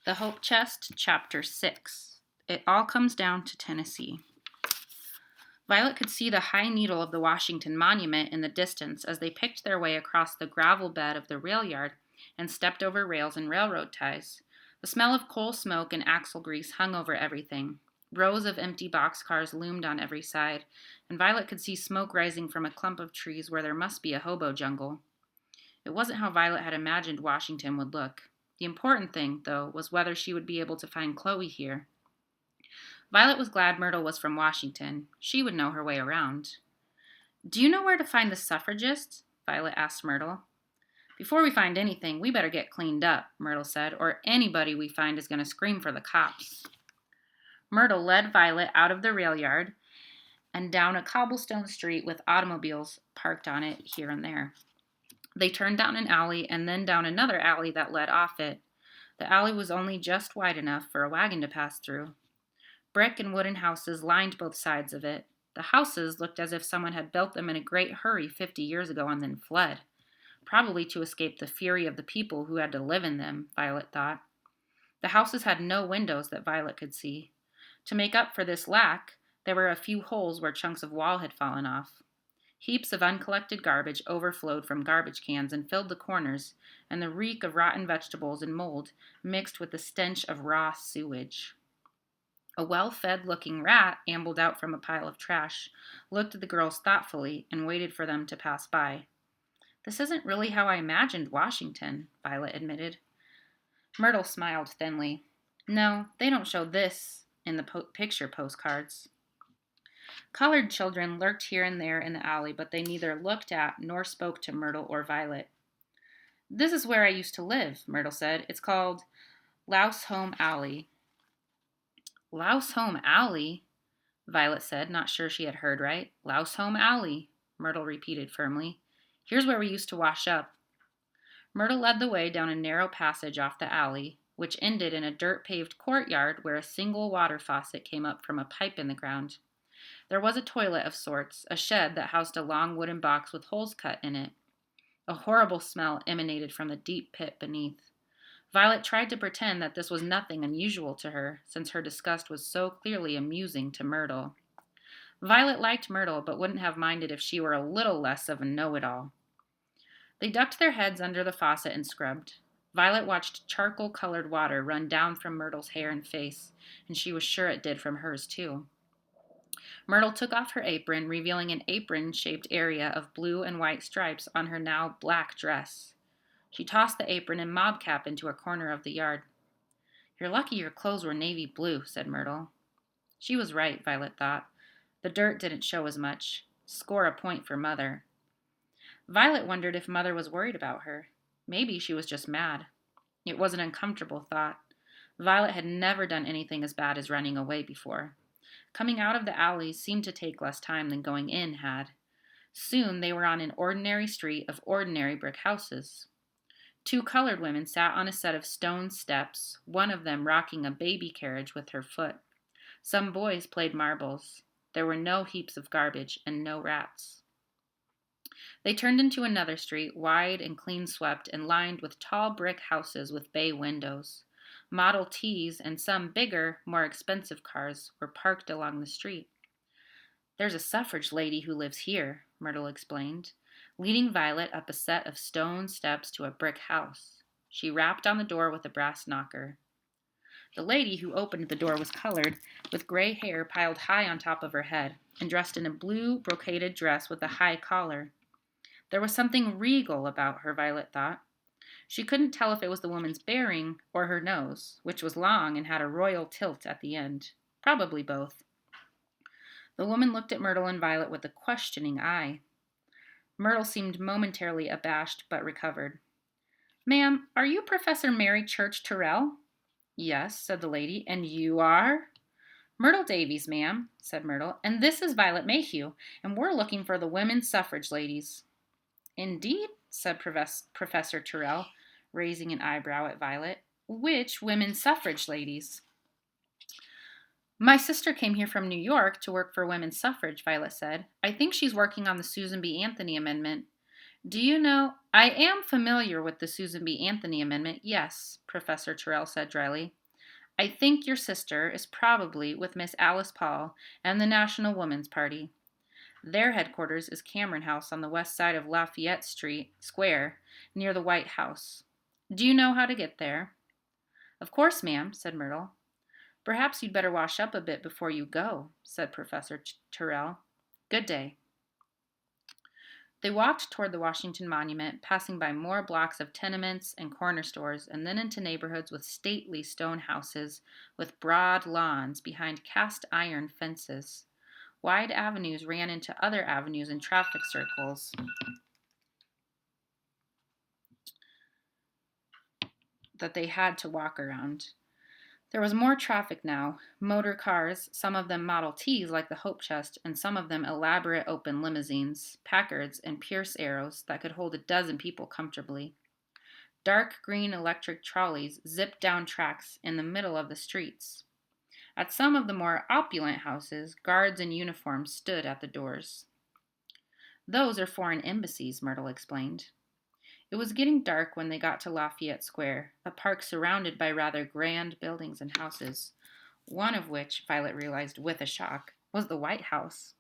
The Hope Chest, Chapter 6. It all comes down to Tennessee. Violet could see the high needle of the Washington Monument in the distance as they picked their way across the gravel bed of the rail yard and stepped over rails and railroad ties. The smell of coal smoke and axle grease hung over everything. Rows of empty boxcars loomed on every side, and Violet could see smoke rising from a clump of trees where there must be a hobo jungle. It wasn't how Violet had imagined Washington would look. The important thing, though, was whether she would be able to find Chloe here. Violet was glad Myrtle was from Washington. She would know her way around. "Do you know where to find the suffragists?" Violet asked Myrtle. "Before we find anything, we better get cleaned up," Myrtle said, "or anybody we find is going to scream for the cops." Myrtle led Violet out of the rail yard and down a cobblestone street with automobiles parked on it here and there. They turned down an alley and then down another alley that led off it. The alley was only just wide enough for a wagon to pass through. Brick and wooden houses lined both sides of it. The houses looked as if someone had built them in a great hurry 50 years ago and then fled, probably to escape the fury of the people who had to live in them, Violet thought. The houses had no windows that Violet could see. To make up for this lack, there were a few holes where chunks of wall had fallen off. Heaps of uncollected garbage overflowed from garbage cans and filled the corners, and the reek of rotten vegetables and mold mixed with the stench of raw sewage. A well-fed-looking rat ambled out from a pile of trash, looked at the girls thoughtfully, and waited for them to pass by. "This isn't really how I imagined Washington," Violet admitted. Myrtle smiled thinly. "No, they don't show this in the picture postcards." Colored children lurked here and there in the alley, but they neither looked at nor spoke to Myrtle or Violet. "This is where I used to live," Myrtle said. "It's called Louse Home Alley." "Louse Home Alley?" Violet said, not sure she had heard right. "Louse Home Alley," Myrtle repeated firmly. "Here's where we used to wash up." Myrtle led the way down a narrow passage off the alley, which ended in a dirt-paved courtyard where a single water faucet came up from a pipe in the ground. There was a toilet of sorts, a shed that housed a long wooden box with holes cut in it. A horrible smell emanated from the deep pit beneath. Violet tried to pretend that this was nothing unusual to her, since her disgust was so clearly amusing to Myrtle. Violet liked Myrtle, but wouldn't have minded if she were a little less of a know-it-all. They ducked their heads under the faucet and scrubbed. Violet watched charcoal-colored water run down from Myrtle's hair and face, and she was sure it did from hers, too. Myrtle took off her apron, revealing an apron-shaped area of blue and white stripes on her now black dress. She tossed the apron and mob cap into a corner of the yard. "You're lucky your clothes were navy blue," said Myrtle. She was right, Violet thought. The dirt didn't show as much. Score a point for Mother. Violet wondered if Mother was worried about her. Maybe she was just mad. It was an uncomfortable thought. Violet had never done anything as bad as running away before. Coming out of the alley seemed to take less time than going in had. Soon they were on an ordinary street of ordinary brick houses. Two colored women sat on a set of stone steps, one of them rocking a baby carriage with her foot. Some boys played marbles. There were no heaps of garbage and no rats. They turned into another street, wide and clean-swept and lined with tall brick houses with bay windows. Model Ts and some bigger, more expensive cars were parked along the street. "There's a suffrage lady who lives here," Myrtle explained, leading Violet up a set of stone steps to a brick house. She rapped on the door with a brass knocker. The lady who opened the door was colored, with gray hair piled high on top of her head, and dressed in a blue brocaded dress with a high collar. There was something regal about her, Violet thought. She couldn't tell if it was the woman's bearing or her nose, which was long and had a royal tilt at the end. Probably both. The woman looked at Myrtle and Violet with a questioning eye. Myrtle seemed momentarily abashed, but recovered. "Ma'am, are you Professor Mary Church Terrell?" "Yes," said the lady. "And you are?" "Myrtle Davies, ma'am," said Myrtle. "And this is Violet Mayhew, and we're looking for the women's suffrage ladies." "Indeed?" said Professor Terrell, raising an eyebrow at Violet. "Which women's suffrage ladies?" "My sister came here from New York to work for women's suffrage," Violet said. "I think she's working on the Susan B. Anthony amendment. Do you know, I am familiar with the Susan B. Anthony Amendment, yes, Professor Terrell said dryly. I think your sister is probably with Miss Alice Paul and the National Woman's Party. Their headquarters is Cameron House on the west side of Lafayette Street Square, near the White House. Do you know how to get there? Of course, ma'am, said Myrtle. Perhaps you'd better wash up a bit before you go, said Professor Terrell. Good day. They walked toward the Washington Monument, passing by more blocks of tenements and corner stores, and then into neighborhoods with stately stone houses with broad lawns behind cast iron fences. Wide avenues ran into other avenues and traffic circles that they had to walk around. There was more traffic now. Motor cars, some of them Model Ts like the Hope Chest, and some of them elaborate open limousines, Packards, and Pierce Arrows that could hold a dozen people comfortably. Dark green electric trolleys zipped down tracks in the middle of the streets. At some of the more opulent houses, guards in uniform stood at the doors. Those are foreign embassies, Myrtle explained. It was getting dark when they got to Lafayette Square, a park surrounded by rather grand buildings and houses, one of which, Violet realized with a shock, was the White House.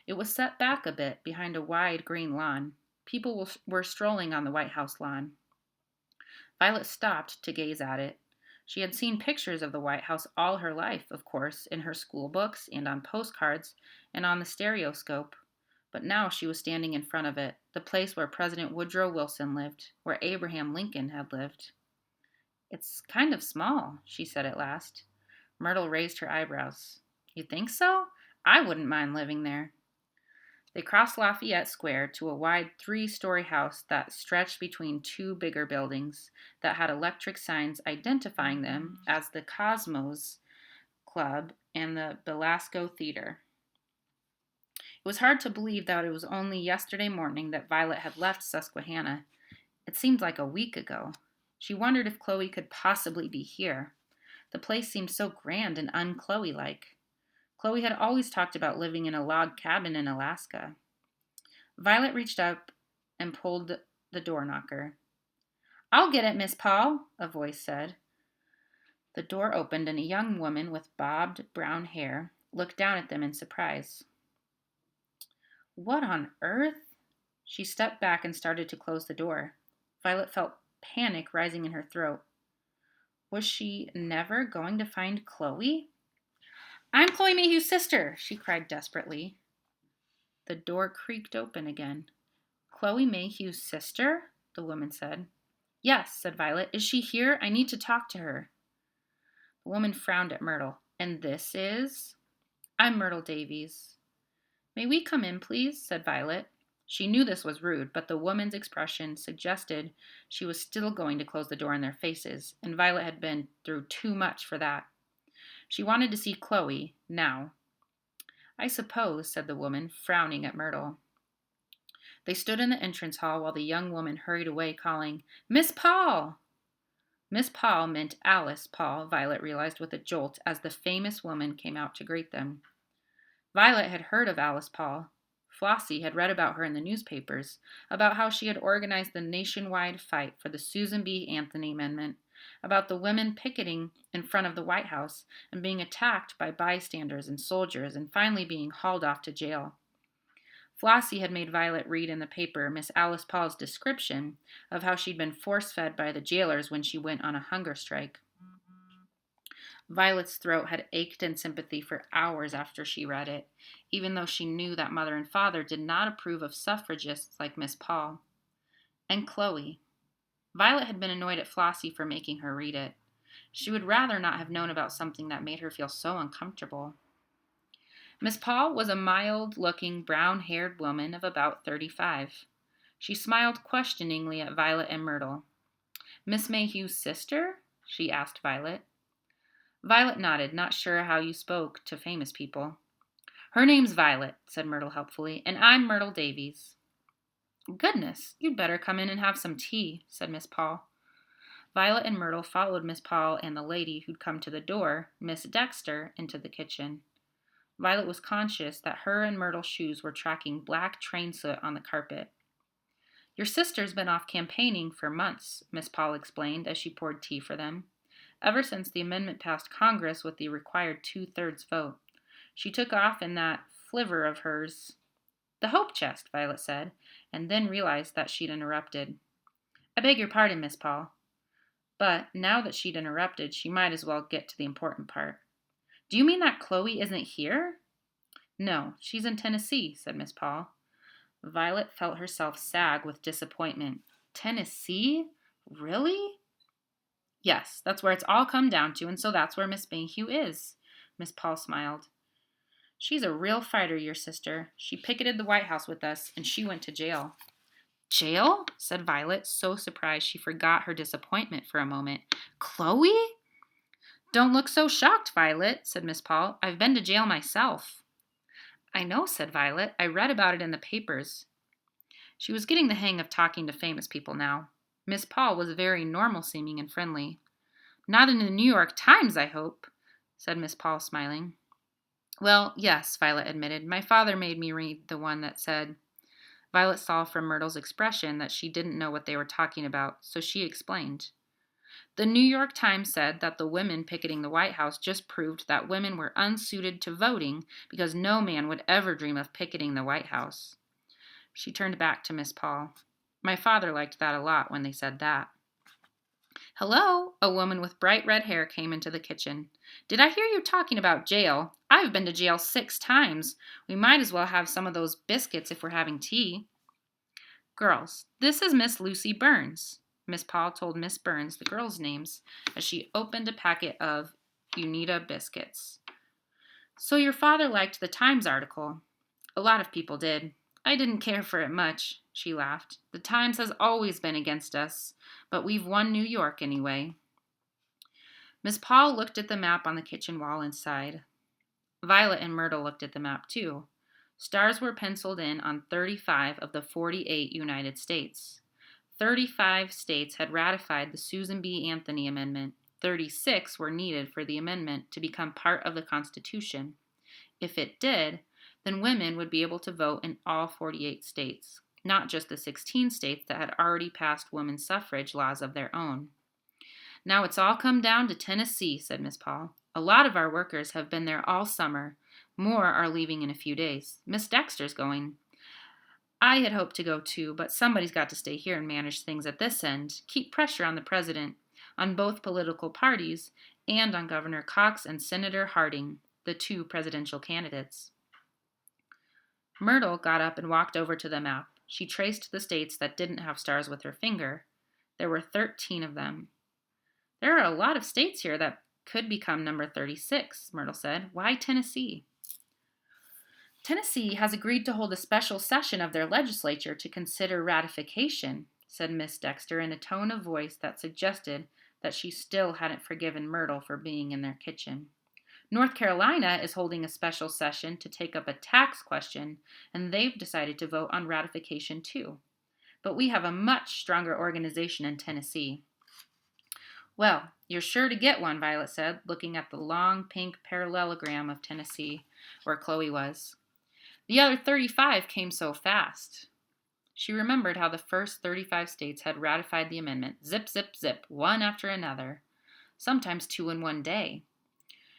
It was set back a bit behind a wide green lawn. People were strolling on the White House lawn. Violet stopped to gaze at it. She had seen pictures of the White House all her life, of course, in her school books and on postcards and on the stereoscope. But now she was standing in front of it, the place where President Woodrow Wilson lived, where Abraham Lincoln had lived. It's kind of small, she said at last. Myrtle raised her eyebrows. You think so? I wouldn't mind living there. They crossed Lafayette Square to a wide 3-story house that stretched between two bigger buildings that had electric signs identifying them as the Cosmos Club and the Belasco Theater. It was hard to believe that it was only yesterday morning that Violet had left Susquehanna. It seemed like a week ago. She wondered if Chloe could possibly be here. The place seemed so grand and un-Chloe-like. Chloe had always talked about living in a log cabin in Alaska. Violet reached up and pulled the door knocker. I'll get it, Miss Paul, a voice said. The door opened and a young woman with bobbed brown hair looked down at them in surprise. What on earth? She stepped back and started to close the door. Violet felt panic rising in her throat. Was she never going to find Chloe? I'm Chloe Mayhew's sister, she cried desperately. The door creaked open again. Chloe Mayhew's sister? The woman said. Yes, said Violet. Is she here? I need to talk to her. The woman frowned at Myrtle. And this is? I'm Myrtle Davies. May we come in, please? Said Violet. She knew this was rude, but the woman's expression suggested she was still going to close the door in their faces, and Violet had been through too much for that. She wanted to see Chloe, now. I suppose, said the woman, frowning at Myrtle. They stood in the entrance hall while the young woman hurried away, calling, Miss Paul! Miss Paul meant Alice Paul, Violet realized with a jolt as the famous woman came out to greet them. Violet had heard of Alice Paul. Flossie had read about her in the newspapers, about how she had organized the nationwide fight for the Susan B. Anthony Amendment, about the women picketing in front of the White House and being attacked by bystanders and soldiers and finally being hauled off to jail. Flossie had made Violet read in the paper Miss Alice Paul's description of how she'd been force-fed by the jailers when she went on a hunger strike. Violet's throat had ached in sympathy for hours after she read it, even though she knew that mother and father did not approve of suffragists like Miss Paul. And Chloe. Violet had been annoyed at Flossie for making her read it. She would rather not have known about something that made her feel so uncomfortable. Miss Paul was a mild-looking, brown-haired woman of about 35. She smiled questioningly at Violet and Myrtle. Miss Mayhew's sister? She asked Violet. Violet nodded, not sure how you spoke to famous people. Her name's Violet, said Myrtle helpfully, and I'm Myrtle Davies. Goodness, you'd better come in and have some tea, said Miss Paul. Violet and Myrtle followed Miss Paul and the lady who'd come to the door, Miss Dexter, into the kitchen. Violet was conscious that her and Myrtle's shoes were tracking black train soot on the carpet. Your sister's been off campaigning for months, Miss Paul explained as she poured tea for them. Ever since the amendment passed Congress with the required two-thirds vote. She took off in that flivver of hers. The hope chest, Violet said, and then realized that she'd interrupted. I beg your pardon, Miss Paul. But now that she'd interrupted, she might as well get to the important part. Do you mean that Chloe isn't here? No, she's in Tennessee, said Miss Paul. Violet felt herself sag with disappointment. Tennessee? Really? Yes, that's where it's all come down to, and so that's where Miss Mayhew is. Miss Paul smiled. She's a real fighter, your sister. She picketed the White House with us, and she went to jail. Jail? Said Violet, so surprised she forgot her disappointment for a moment. Chloe? Don't look so shocked, Violet, said Miss Paul. I've been to jail myself. I know, said Violet. I read about it in the papers. She was getting the hang of talking to famous people now. Miss Paul was very normal-seeming and friendly. Not in the New York Times, I hope, said Miss Paul, smiling. Well, yes, Violet admitted. My father made me read the one that said. Violet saw from Myrtle's expression that she didn't know what they were talking about, so she explained. The New York Times said that the women picketing the White House just proved that women were unsuited to voting because no man would ever dream of picketing the White House. She turned back to Miss Paul. My father liked that a lot when they said that. Hello, a woman with bright red hair came into the kitchen. Did I hear you talking about jail? I've been to jail 6 times. We might as well have some of those biscuits if we're having tea. Girls, this is Miss Lucy Burns. Miss Paul told Miss Burns the girls' names as she opened a packet of Unita biscuits. So your father liked the Times article. A lot of people did. I didn't care for it much, she laughed. The Times has always been against us, but we've won New York anyway. Miss Paul looked at the map on the kitchen wall and sighed. Violet and Myrtle looked at the map too. Stars were penciled in on 35 of the 48 United States. 35 states had ratified the Susan B. Anthony Amendment. 36 were needed for the amendment to become part of the Constitution. If it did, then women would be able to vote in all 48 states, not just the 16 states that had already passed women's suffrage laws of their own. Now it's all come down to Tennessee, said Miss Paul. A lot of our workers have been there all summer. More are leaving in a few days. Miss Dexter's going. I had hoped to go too, but somebody's got to stay here and manage things at this end, keep pressure on the president, on both political parties, and on Governor Cox and Senator Harding, the 2 presidential candidates. Myrtle got up and walked over to the map. She traced the states that didn't have stars with her finger. There were 13 of them. There are a lot of states here that could become number 36, Myrtle said. Why Tennessee? Tennessee has agreed to hold a special session of their legislature to consider ratification, said Miss Dexter in a tone of voice that suggested that she still hadn't forgiven Myrtle for being in their kitchen. North Carolina is holding a special session to take up a tax question, and they've decided to vote on ratification too. But we have a much stronger organization in Tennessee. Well, you're sure to get one, Violet said, looking at the long pink parallelogram of Tennessee, where Chloe was. The other 35 came so fast. She remembered how the first 35 states had ratified the amendment, zip, zip, zip, one after another, sometimes 2 in one day.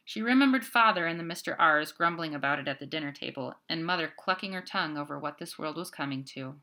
She remembered Father and the Mr. R's grumbling about it at the dinner table, and Mother clucking her tongue over what this world was coming to.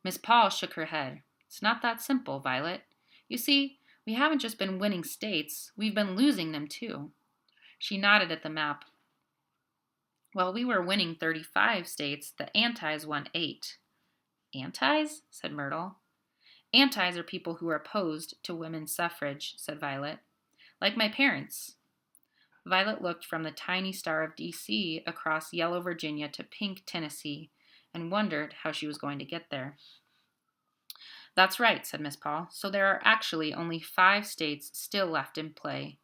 Miss Paul shook her head. It's not that simple, Violet. You see, we haven't just been winning states, we've been losing them too. She nodded at the map. While we were winning 35 states, the antis won 8. Antis? Said Myrtle. Antis are people who are opposed to women's suffrage, said Violet. Like my parents. Violet looked from the tiny star of D.C. across yellow Virginia to pink Tennessee and wondered how she was going to get there. That's right, said Miss Paul. So there are actually only 5 states still left in play.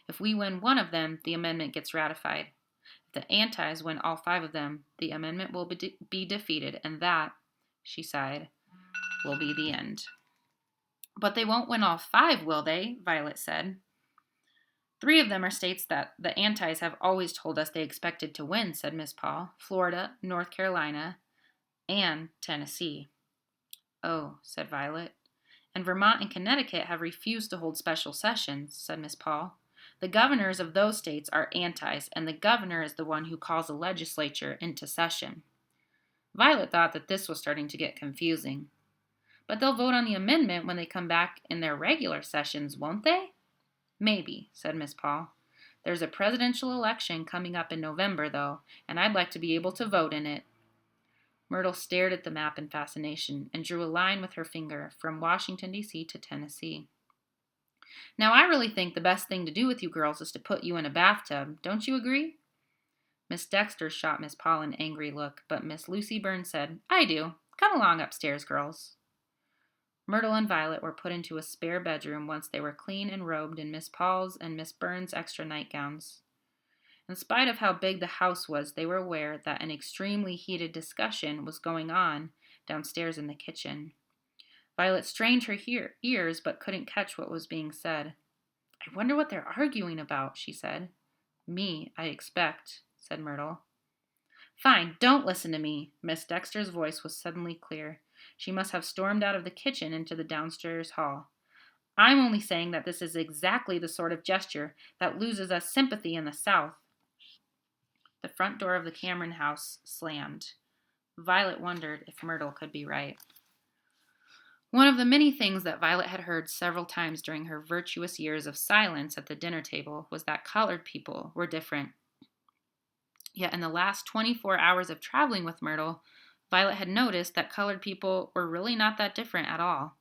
If we win one of them, the amendment gets ratified. If the antis win all 5 of them, the amendment will be defeated, and that, she sighed, will be the end. But they won't win all 5, will they? Violet said. 3 of them are states that the antis have always told us they expected to win, said Miss Paul. Florida, North Carolina, and Tennessee. Oh, said Violet. And Vermont and Connecticut have refused to hold special sessions, said Miss Paul. The governors of those states are antis, and the governor is the one who calls the legislature into session. Violet thought that this was starting to get confusing. But they'll vote on the amendment when they come back in their regular sessions, won't they? Maybe, said Miss Paul. There's a presidential election coming up in November, though, and I'd like to be able to vote in it. Myrtle stared at the map in fascination and drew a line with her finger from Washington, D.C. to Tennessee. Now, I really think the best thing to do with you girls is to put you in a bathtub. Don't you agree? Miss Dexter shot Miss Paul an angry look, but Miss Lucy Burns said, I do. Come along upstairs, girls. Myrtle and Violet were put into a spare bedroom once they were clean and robed in Miss Paul's and Miss Burns' extra nightgowns. In spite of how big the house was, they were aware that an extremely heated discussion was going on downstairs in the kitchen. Violet strained her ears but couldn't catch what was being said. I wonder what they're arguing about, she said. Me, I expect, said Myrtle. Fine, don't listen to me. Miss Dexter's voice was suddenly clear. She must have stormed out of the kitchen into the downstairs hall. I'm only saying that this is exactly the sort of gesture that loses us sympathy in the South. The front door of the Cameron house slammed. Violet wondered if Myrtle could be right. One of the many things that Violet had heard several times during her virtuous years of silence at the dinner table was that colored people were different. Yet in the last 24 hours of traveling with Myrtle, Violet had noticed that colored people were really not that different at all.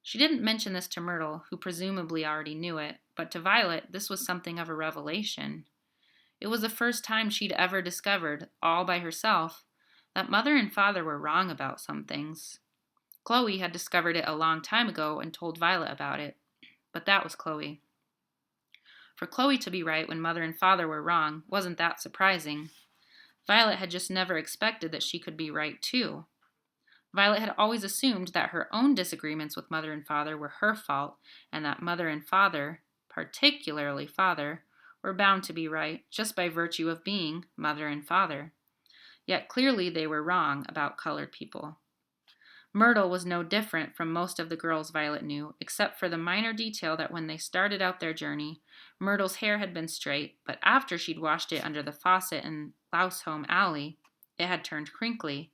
She didn't mention this to Myrtle, who presumably already knew it, but to Violet, this was something of a revelation. It was the first time she'd ever discovered, all by herself, that Mother and Father were wrong about some things. Chloe had discovered it a long time ago and told Violet about it, but that was Chloe. For Chloe to be right when Mother and Father were wrong wasn't that surprising. Violet had just never expected that she could be right, too. Violet had always assumed that her own disagreements with Mother and Father were her fault, and that Mother and Father, particularly Father, were bound to be right just by virtue of being Mother and Father. Yet clearly they were wrong about colored people. Myrtle was no different from most of the girls Violet knew, except for the minor detail that when they started out their journey, Myrtle's hair had been straight, but after she'd washed it under the faucet in Lousehome Alley, it had turned crinkly.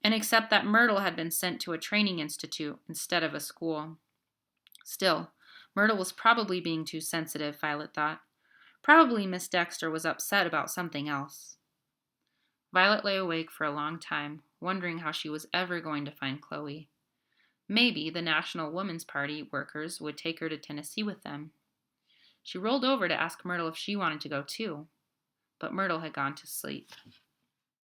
And except that Myrtle had been sent to a training institute instead of a school. Still, Myrtle was probably being too sensitive, Violet thought. Probably Miss Dexter was upset about something else. Violet lay awake for a long time, wondering how she was ever going to find Chloe. Maybe the National Woman's Party workers would take her to Tennessee with them. She rolled over to ask Myrtle if she wanted to go too, but Myrtle had gone to sleep.